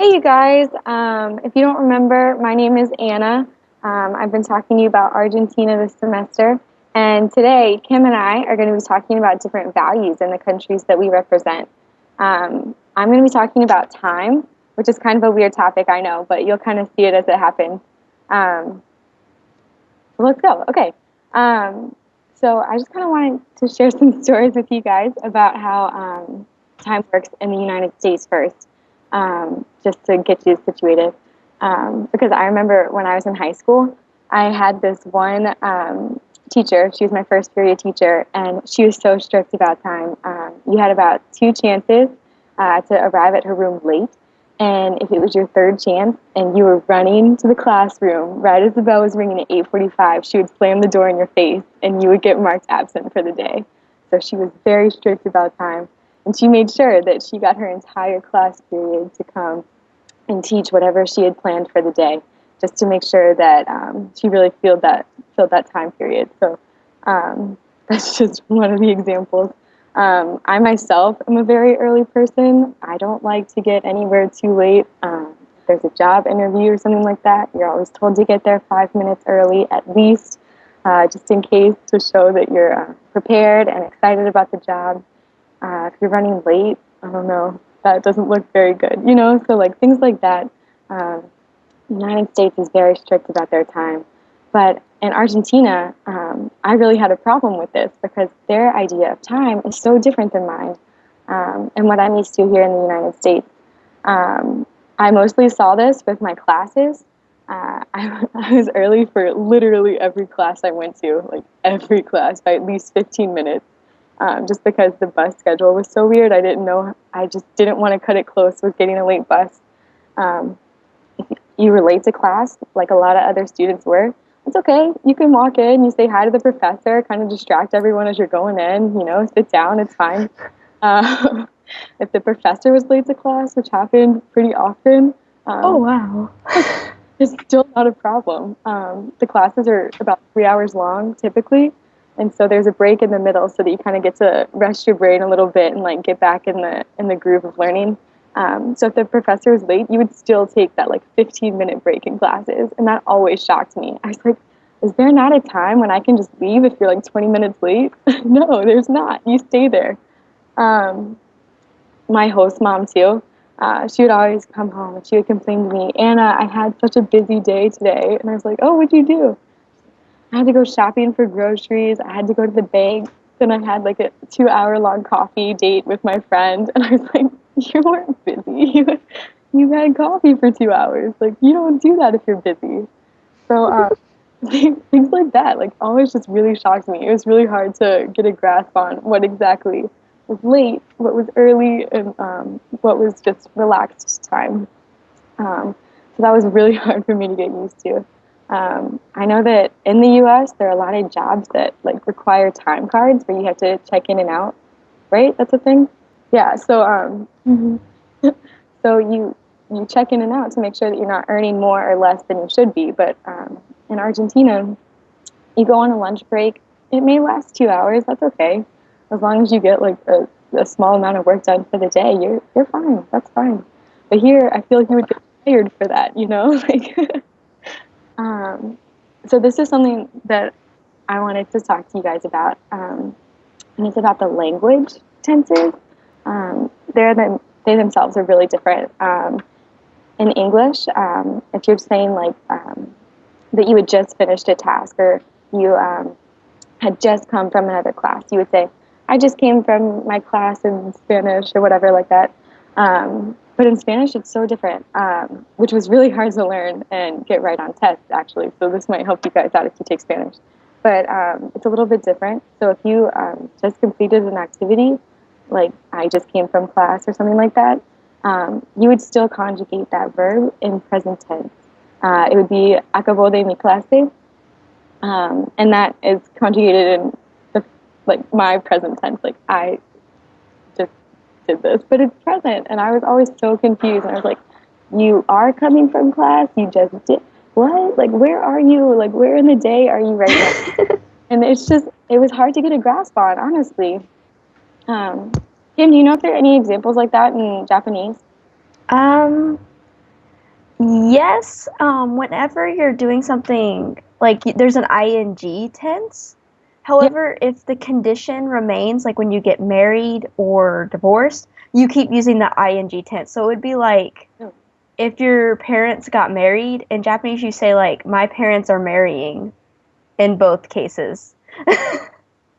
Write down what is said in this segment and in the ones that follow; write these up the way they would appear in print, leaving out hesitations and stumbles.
Hey, you guys. If you don't remember, my name is Anna. I've been talking to you about Argentina this semester. And today, Kim and I are going to be talking about different values in the countries that we represent. I'm going to be talking about time, which is kind of a weird topic, I know, but you'll kind of see it as it happens. Um, so let's go. Okay. So I just kind of wanted to share some stories with you guys about how time works in the United States first, just to get you situated. Because I remember when I was in high school, I had this one teacher. She was my first period teacher, and she was so strict about time. You had about two chances to arrive at her room late. And if it was your third chance and you were running to the classroom right as the bell was ringing at 8:45, she would slam the door in your face and you would get marked absent for the day. So she was very strict about time. And she made sure that she got her entire class period to come and teach whatever she had planned for the day, just to make sure that she really filled that time period. So that's just one of the examples. I myself am a very early person. I don't like to get anywhere too late. If there's a job interview or something like that, you're always told to get there 5 minutes early at least, just in case, to show that you're prepared and excited about the job. If you're running late, I don't know, that doesn't look very good, you know? So like things like that. The United States is very strict about their time. But in Argentina, I really had a problem with this because their idea of time is so different than mine, and what I'm used to here in the United States. I mostly saw this with my classes. I was early for literally every class I went to, like every class, by at least 15 minutes, just because the bus schedule was so weird. I just didn't want to cut it close with getting a late bus. If you were late to class, like a lot of other students were, it's okay. You can walk in, you say hi to the professor, kind of distract everyone as you're going in, sit down, it's fine. If the professor was late to class, which happened pretty often, Oh, wow. it's still not a problem. The classes are about 3 hours long, typically, and so there's a break in the middle so that you kind of get to rest your brain a little bit and like get back in the groove of learning. So if the professor was late, you would still take that like 15-minute break in classes, and that always shocked me. I was like, is there not a time when I can just leave if you're like 20 minutes late? No, there's not. You stay there. My host mom too, she would always come home and she would complain to me, Anna, I had such a busy day today. And I was like, oh, what'd you do? I had to go shopping for groceries. I had to go to the bank. Then I had like a 2-hour long coffee date with my friend. And I was like, you weren't busy. You had coffee for 2 hours. Like, you don't do that if you're busy. So things like that, like, always just really shocked me. It was really hard to get a grasp on what exactly was late, what was early, and what was just relaxed time. So that was really hard for me to get used to. I know that in the U.S. there are a lot of jobs that like require time cards where you have to check in and out, right? That's a thing. Yeah. So so you check in and out to make sure that you're not earning more or less than you should be. But in Argentina, you go on a lunch break. It may last 2 hours. That's okay, as long as you get like a small amount of work done for the day. You're fine. That's fine. But here, I feel like you would get fired for that. Like. So this is something that I wanted to talk to you guys about, and it's about the language tenses. They themselves are really different. In English, if you're saying like that you had just finished a task or you had just come from another class, you would say, I just came from my class in Spanish or whatever like that. But in Spanish, it's so different, which was really hard to learn and get right on tests, actually. So this might help you guys out if you take Spanish. But it's a little bit different. So if you just completed an activity, like I just came from class or something like that, you would still conjugate that verb in present tense. It would be acabó de mi clase, and that is conjugated in my present tense. Like I just did this, but it's present, and I was always so confused. And I was like, "You are coming from class? You just did what? Like, where are you? Like, where in the day are you right now?" And it was hard to get a grasp on, honestly. Kim, do you know if there are any examples like that in Japanese? Um, Yes, whenever you're doing something like there's an ing tense. Yeah. However, if the condition remains, like when you get married or divorced, you keep using the ing tense. So it would be like Oh, if your parents got married, in Japanese you say like my parents are marrying in both cases.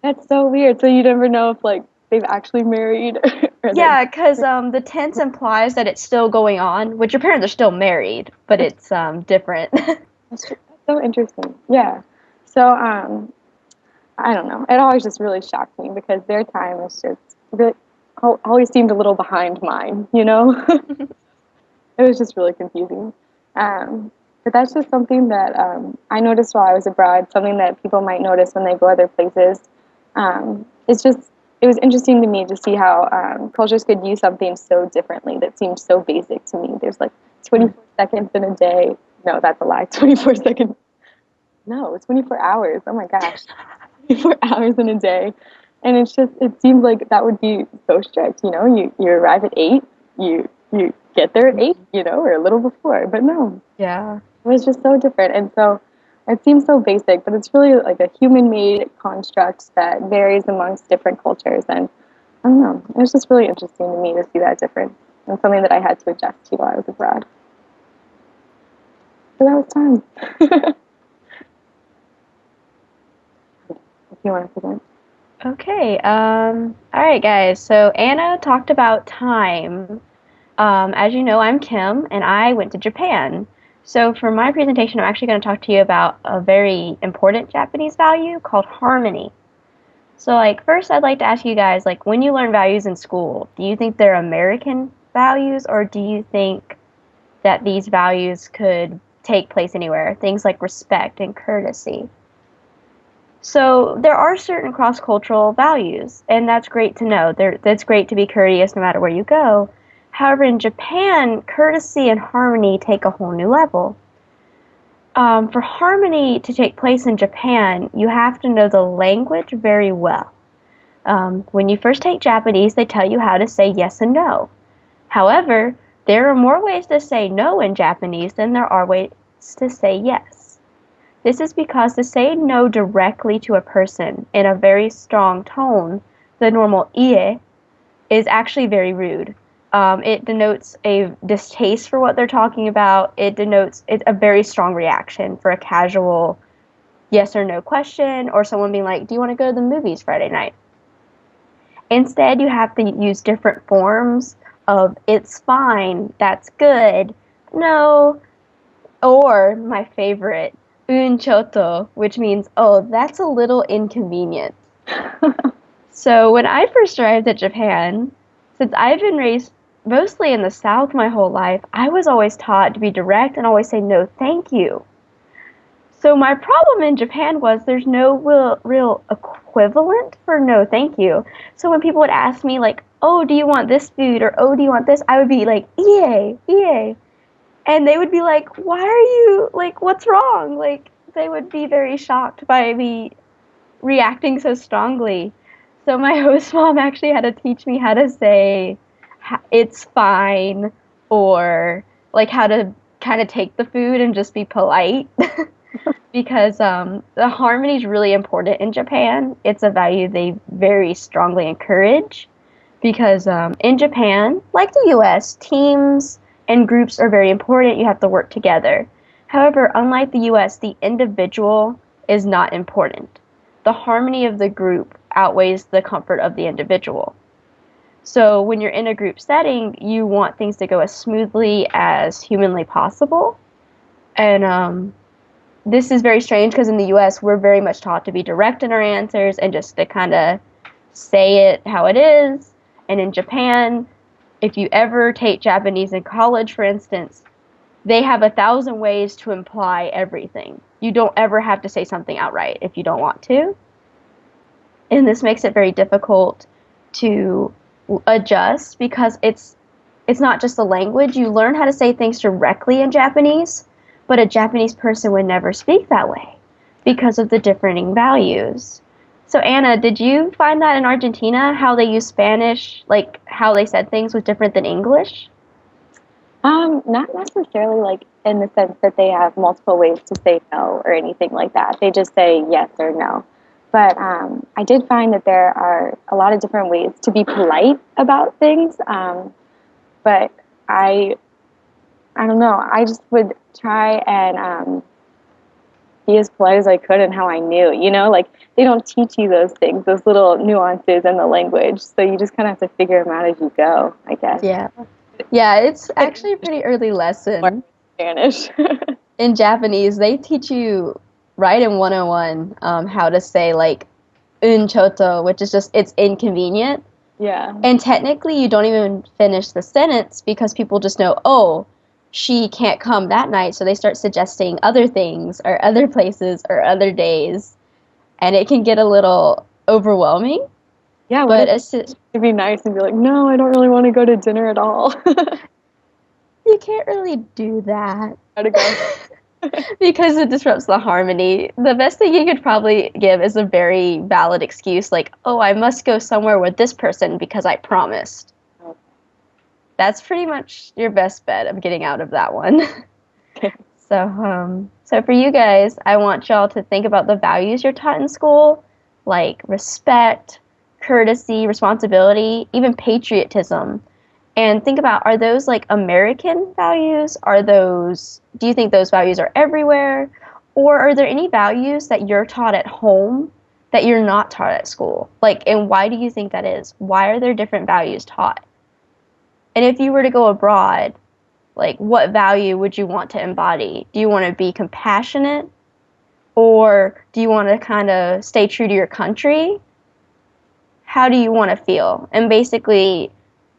that's so weird. So you never know if like they've actually married or they're. Yeah, because the tense implies that it's still going on, which your parents are still married, but it's different. That's so interesting. Yeah. So I don't know. It always just really shocked me because their time is just really, always seemed a little behind mine. You know. It was just really confusing. But that's just something that I noticed while I was abroad, something that people might notice when they go other places. It's just, it was interesting to me to see how cultures could use something so differently that seemed so basic to me. There's like 24 seconds in a day. No, that's a lie. 24 seconds. No, 24 hours. Oh my gosh. 24 hours in a day. And it's just, it seems like that would be so strict. You know, you arrive at 8, you get there at 8, you know, or a little before. But no, Yeah. it was just so different. And so it seems so basic, but it's really like a human made construct that varies amongst different cultures. And I don't know, it was just really interesting to me to see that difference and something that I had to adjust to while I was abroad. So that was fun. If you want to present. Okay. All right, guys. So Anna talked about time. As you know, I'm Kim, and I went to Japan. So for my presentation, I'm actually going to talk to you about a very important Japanese value called harmony. So, like, first, I'd like to ask you guys, like, when you learn values in school, do you think they're American values, or do you think that these values could take place anywhere? Things like respect and courtesy. So there are certain cross-cultural values, and that's great to know. That's great to be courteous no matter where you go. However, in Japan, courtesy and harmony take a whole new level. For harmony to take place in Japan, you have to know the language very well. When you first take Japanese, they tell you how to say yes and no. However, there are more ways to say no in Japanese than there are ways to say yes. This is because to say no directly to a person in a very strong tone, the normal ie, is actually very rude. It denotes a distaste for what they're talking about. It denotes a very strong reaction for a casual yes or no question, or someone being like, do you want to go to the movies Friday night? Instead, you have to use different forms of it's fine, that's good, no, or my favorite, un choto, which means, oh, that's a little inconvenient. So when I first arrived at Japan, since I've been raised mostly in the South my whole life, I was always taught to be direct and always say no thank you. So my problem in Japan was there's no real equivalent for no thank you. So when people would ask me like, oh, do you want this food? Or oh, do you want this? I would be like, yay, yay. And they would be like, why are you, like, what's wrong? Like, they would be very shocked by me reacting so strongly. So my host mom actually had to teach me how to say it's fine, or like how to kind of take the food and just be polite. Because the harmony is really important in Japan. It's a value they very strongly encourage because in Japan, like the US, teams and groups are very important. You have to work together. However, unlike the US, the individual is not important. The harmony of the group outweighs the comfort of the individual. So when you're in a group setting, you want things to go as smoothly as humanly possible. And this is very strange because in the US, we're very much taught to be direct in our answers and just to kind of say it how it is. And in Japan, if you ever take Japanese in college, for instance, they have 1,000 ways to imply everything. You don't ever have to say something outright if you don't want to. And this makes it very difficult to adjust because it's not just the language. You learn how to say things directly in Japanese, but a Japanese person would never speak that way because of the differing values. So Anna, did you find that in Argentina, how they use Spanish, like how they said things was different than English? not necessarily like in the sense that they have multiple ways to say no or anything like that. They just say yes or no. But I did find that there are a lot of different ways to be polite about things. But I don't know. I just would try and be as polite as I could and how I knew. You know, like they don't teach you those things, those little nuances in the language. So you just kind of have to figure them out as you go, I guess. Yeah. Yeah, it's actually a pretty early lesson. Spanish. In Japanese, they teach you right in 101 how to say like un choto, which is just it's inconvenient. Yeah. And technically, you don't even finish the sentence because people just know, oh, she can't come that night. So they start suggesting other things or other places or other days. And it can get a little overwhelming. Yeah, but it'd be nice and be like, no, I don't really want to go to dinner at all. You can't really do that. Gotta go. Because it disrupts the harmony. The best thing you could probably give is a very valid excuse like, oh, I must go somewhere with this person because I promised. Okay. That's pretty much your best bet of getting out of that one. Okay. So for you guys, I want y'all to think about the values you're taught in school, like respect, courtesy, responsibility, even patriotism. And think about, are those like American values? Do you think those values are everywhere? Or are there any values that you're taught at home that you're not taught at school? Like, and why do you think that is? Why are there different values taught? And if you were to go abroad, like what value would you want to embody? Do you want to be compassionate? Or do you want to kind of stay true to your country? How do you want to feel? And basically,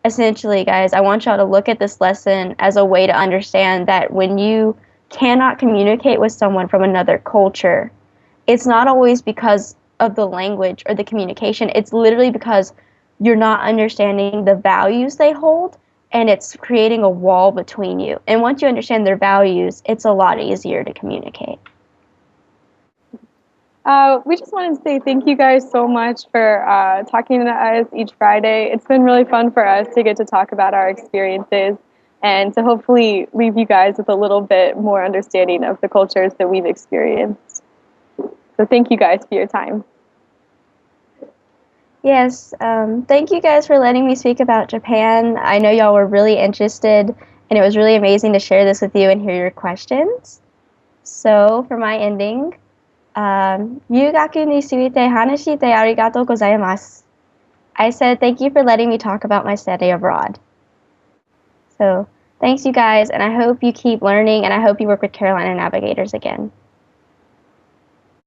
essentially, guys, I want y'all to look at this lesson as a way to understand that when you cannot communicate with someone from another culture, it's not always because of the language or the communication. It's literally because you're not understanding the values they hold, and it's creating a wall between you. And once you understand their values, it's a lot easier to communicate. We just wanted to say thank you guys so much for talking to us each Friday. It's been really fun for us to get to talk about our experiences and to hopefully leave you guys with a little bit more understanding of the cultures that we've experienced. So thank you guys for your time. Yes, thank you guys for letting me speak about Japan. I know y'all were really interested, and it was really amazing to share this with you and hear your questions. So for my ending, 留学について話してありがとうございます. I said thank you for letting me talk about my study abroad. So thanks you guys, and I hope you keep learning, and I hope you work with Carolina Navigators again.